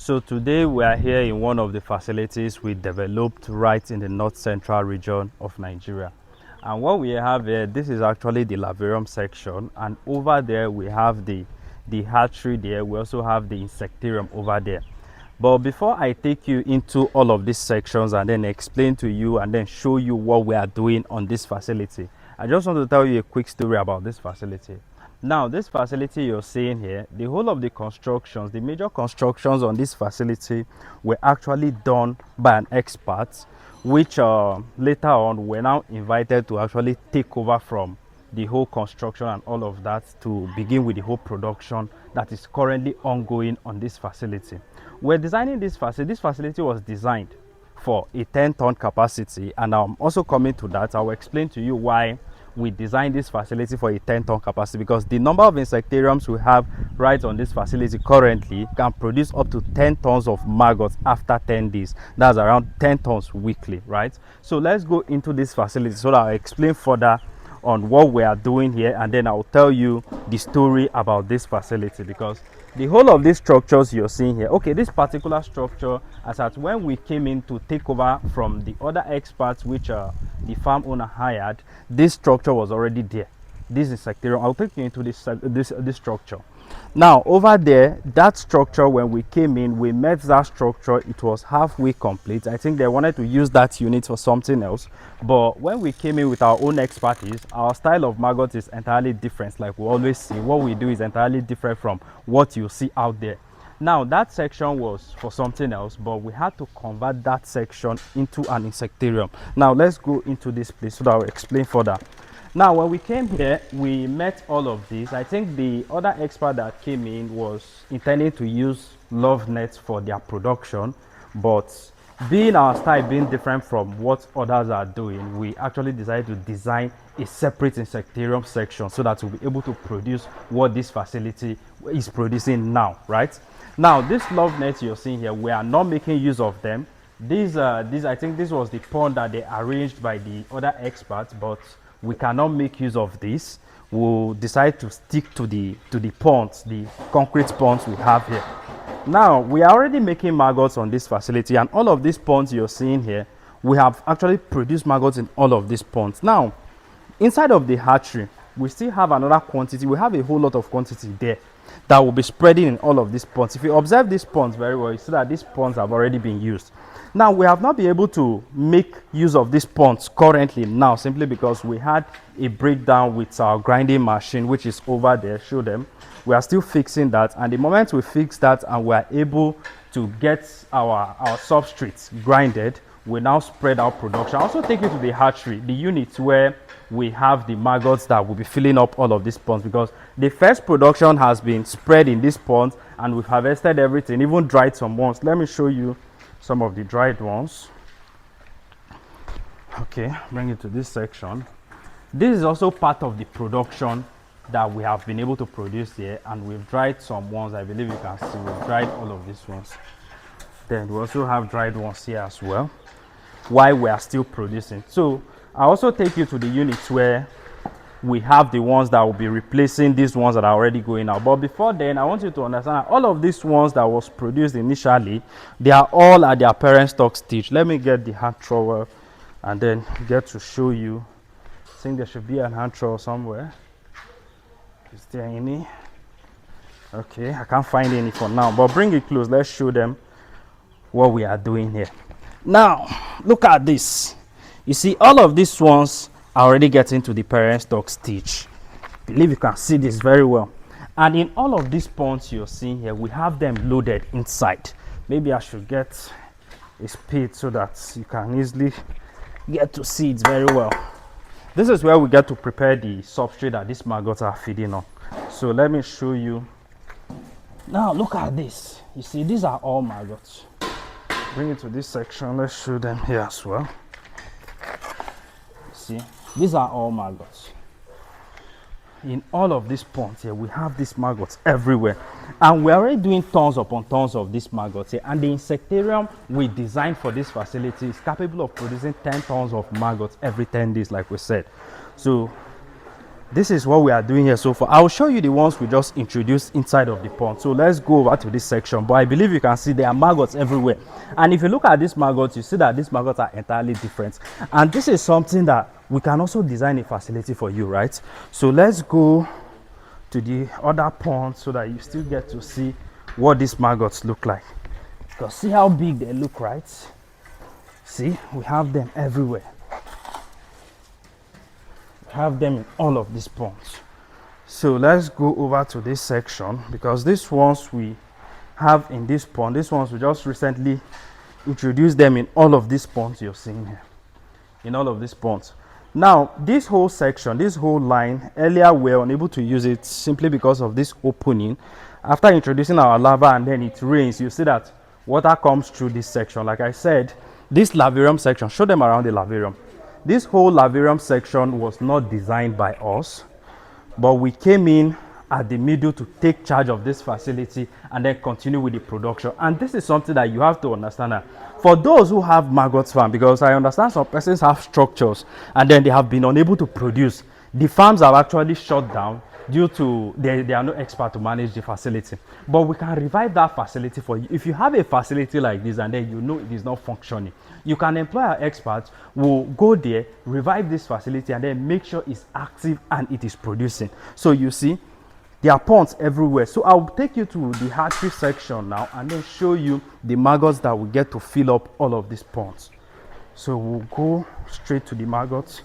So today we are here in one of the facilities we developed right in the north central region of Nigeria. And what we have here, this is actually the larvarium section, and over there we have the hatchery there. We also have the insectarium over there. But before I take you into all of these sections and then explain to you and then show you what we are doing on this facility, I just want to tell you a quick story about this facility. Now, this facility you're seeing here, the whole of the constructions, the major constructions on this facility were actually done by an expert, which later on were now invited to actually take over from the whole construction and all of that to begin with the whole production that is currently ongoing on this facility. We're designing this facility. This facility was designed for a 10-ton capacity, and I'm also coming to that. I will explain to you why we designed this facility for a 10-ton capacity, because the number of insectariums we have right on this facility currently can produce up to 10 tons of maggots after 10 days. That's around 10 tons weekly, right? So let's go into this facility so that I'll explain further on what we are doing here, and then I'll tell you the story about this facility, because the whole of these structures you're seeing here, okay, this particular structure, as at when we came in to take over from the other experts which the farm owner hired, this structure was already there. This insectarium, I'll take you into this structure. Now over there, that structure, when we came in, we met that structure, it was halfway complete. I think they wanted to use that unit for something else, but when we came in with our own expertise, our style of maggot is entirely different. Like we always see, what we do is entirely different from what you see out there. Now that section was for something else, but we had to convert that section into an insectarium. Now let's go into this place so that I'll explain further. Now, when we came here, we met all of this. I think the other expert that came in was intending to use love nets for their production, but being our style being different from what others are doing, we actually decided to design a separate insectarium section so that we'll be able to produce what this facility is producing now, right? Now, this love nets you're seeing here, we are not making use of them. These I think this was the pond that they arranged by the other experts, but we cannot make use of this. We'll decide to stick to the ponds, the concrete ponds we have here. Now, we are already making maggots on this facility, and all of these ponds you're seeing here, we have actually produced maggots in all of these ponds. Now, inside of the hatchery, we still have another quantity. We have a whole lot of quantity there that will be spreading in all of these ponds. If you observe these ponds very well, you see that these ponds have already been used. Now, we have not been able to make use of these ponds currently now, simply because we had a breakdown with our grinding machine, which is over there. Show them. We are still fixing that, and the moment we fix that and we are able to get our substrates grinded, we now spread our production. I'll also take you to the hatchery, the unit where we have the maggots that will be filling up all of these ponds, because the first production has been spread in these ponds and we've harvested everything, even dried some ones. Let me show you some of the dried ones. Okay, bring it to this section. This is also part of the production that we have been able to produce here, and we've dried some ones. I believe you can see we've dried all of these ones. Then we also have dried ones here as well, while we are still producing. So I also take you to the units where we have the ones that will be replacing these ones that are already going out. But before then, I want you to understand that all of these ones that was produced initially, they are all at their parent stock stage. Let me get the hand trowel and then get to show you. I think there should be a hand trowel somewhere. Is there any? Okay, I can't find any for now, but bring it close. Let's show them what we are doing here. Now, look at this. You see, all of these ones are already getting to the parent stock stage. I believe you can see this very well. And in all of these ponds you're seeing here, we have them loaded inside. Maybe I should get a spade so that you can easily get to see it very well. This is where we get to prepare the substrate that these maggots are feeding on. So let me show you. Now look at this. You see, these are all maggots. Bring it to this section. Let's show them here as well. See, these are all maggots. In all of these ponds here, we have these maggots everywhere, and we're already doing tons upon tons of these maggots here. And the insectarium we designed for this facility is capable of producing 10 tons of maggots every 10 days, like we said. So this is what we are doing here so far. I'll show you the ones we just introduced inside of the pond. So let's go over to this section. But I believe you can see there are maggots everywhere. And if you look at these maggots, you see that these maggots are entirely different. And this is something that we can also design a facility for you, right? So let's go to the other pond so that you still get to see what these maggots look like. Because see how big they look, right? See, we have them everywhere. Have them in all of these ponds. So let's go over to this section, because these ones we have in this pond, these ones we just recently introduced them in all of these ponds you're seeing here, in all of these ponds. Now this whole section, this whole line, earlier we were unable to use it simply because of this opening. After introducing our larva and then it rains, you see that water comes through this section. Like I said, this larvarium section, show them around the larvarium. This whole larvarium section was not designed by us, but we came in at the middle to take charge of this facility and then continue with the production. And this is something that you have to understand that for those who have maggot farm, because I understand some persons have structures and then they have been unable to produce. The farms have actually shut down due to they are no expert to manage the facility. But we can revive that facility for you. If you have a facility like this and then you know it is not functioning, you can employ our experts who will go there, revive this facility, and then make sure it's active and it is producing. So you see, there are ponds everywhere. So I'll take you to the hatchery section now and then show you the maggots that will get to fill up all of these ponds. So we'll go straight to the maggots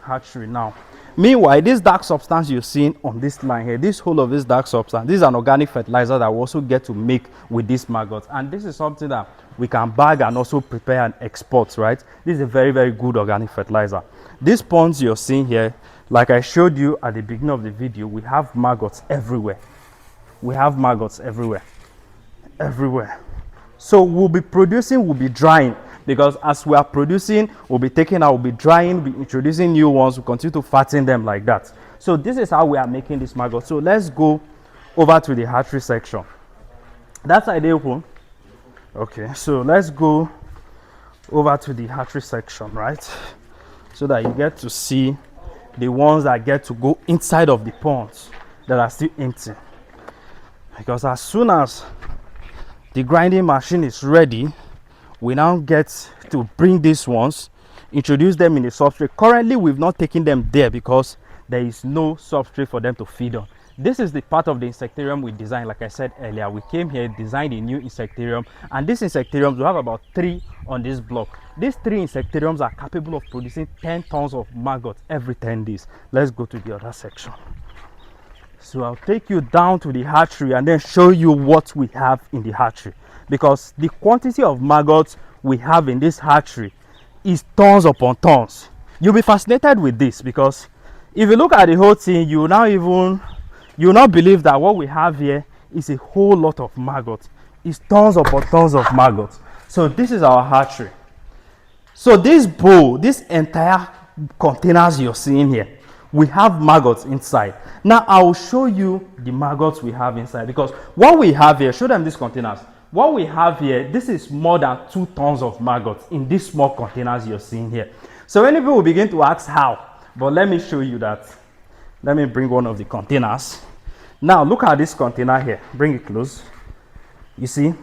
hatchery now. Meanwhile, this dark substance you're seeing on this line here, this whole of this dark substance, this is an organic fertilizer that we also get to make with these maggots. And this is something that we can bag and also prepare and export, right? This is a very, very good organic fertilizer. These ponds you're seeing here, like I showed you at the beginning of the video, we have maggots everywhere. We have maggots everywhere. Everywhere. So we'll be producing, we'll be drying. Because as we are producing, we'll be taking out, we'll be drying, we'll be introducing new ones, we'll continue to fatten them like that. So this is how we are making this maggot. So let's go over to the hatchery section. That's ideal. Okay, so let's go over to the hatchery section, right? So that you get to see the ones that get to go inside of the ponds that are still empty. Because as soon as the grinding machine is ready, we now get to bring these ones, introduce them in the substrate. Currently, we've not taken them there because there is no substrate for them to feed on. This is the part of the insectarium we designed. Like I said earlier, we came here, designed a new insectarium, and these insectariums, we have about 3 on this block. These 3 insectariums are capable of producing 10 tons of maggots every 10 days. Let's go to the other section. So I'll take you down to the hatchery and then show you what we have in the hatchery. Because the quantity of maggots we have in this hatchery is tons upon tons. You'll be fascinated with this, because if you look at the whole thing, you will not believe that what we have here is a whole lot of maggots. It's tons upon tons of maggots. So this is our hatchery. So this bowl, this entire containers you're seeing here, we have maggots inside. Now I will show you the maggots we have inside, because what we have here, show them these containers. What we have here, this is more than 2 tons of maggots in these small containers you're seeing here. So many people will begin to ask how, but let me show you that. Let me bring one of the containers. Now look at this container here. Bring it close. You see,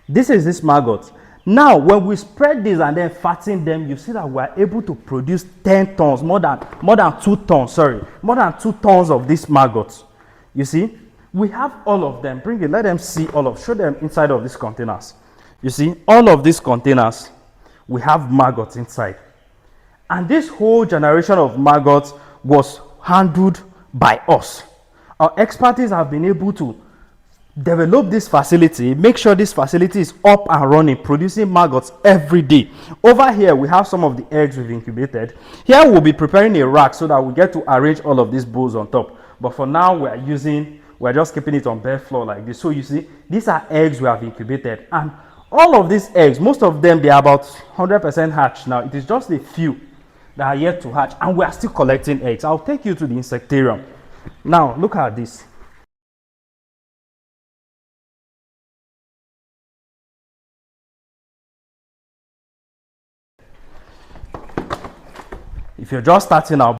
this is this maggot. Now when we spread this and then fatten them, you see that we're able to produce 10 tons, more than 2 tons, sorry, more than 2 tons of these maggots. You see, we have all of them. Bring it, let them see all of, show them inside of these containers. You see, all of these containers, we have maggots inside. And this whole generation of maggots was handled by us. Our expertise have been able to develop this facility, make sure this facility is up and running, producing maggots every day. Over here, we have some of the eggs we've incubated. Here, we'll be preparing a rack so that we get to arrange all of these bowls on top. But for now, we're just keeping it on bare floor like this. So you see, these are eggs we have incubated. And all of these eggs, most of them, they are about 100% hatched now. It is just a few that are yet to hatch. And we are still collecting eggs. I'll take you to the insectarium. Now, look at this. If you're just starting out,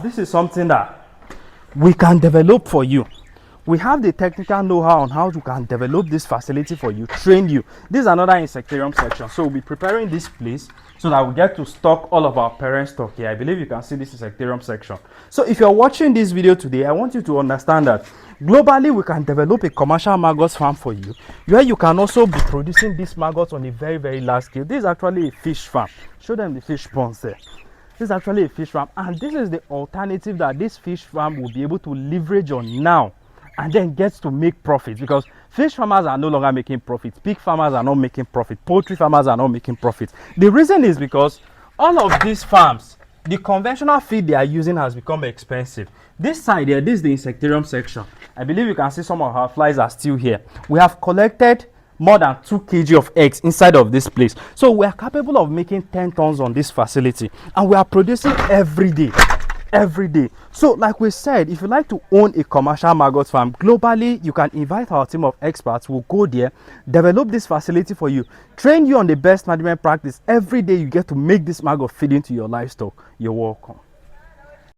This is something that we can develop for you. We have the technical know-how on how you can develop this facility for you, train you. This is another insectarium section. So we'll be preparing this place so that we get to stock all of our parent stock here. I believe you can see this insectarium section. So if you're watching this video today, I want you to understand that globally we can develop a commercial maggots farm for you, where you can also be producing these maggots on a very, very large scale. This is actually a fish farm. Show them the fish ponds there. This is actually a fish farm, and this is the alternative that this fish farm will be able to leverage on now and then gets to make profits, because fish farmers are no longer making profits, pig farmers are not making profit, poultry farmers are not making profits. The reason is because all of these farms, the conventional feed they are using has become expensive. This side here, this is the insectarium section. I believe you can see some of our flies are still here. We have collected more than 2 kg of eggs inside of this place, so we are capable of making 10 tons on this facility, and we are producing every day. So like we said, if you like to own a commercial maggot farm globally, you can invite our team of experts. We'll go there, develop this facility for you, train you on the best management practice. Every day you get to make this maggot feed into your livestock. You're welcome.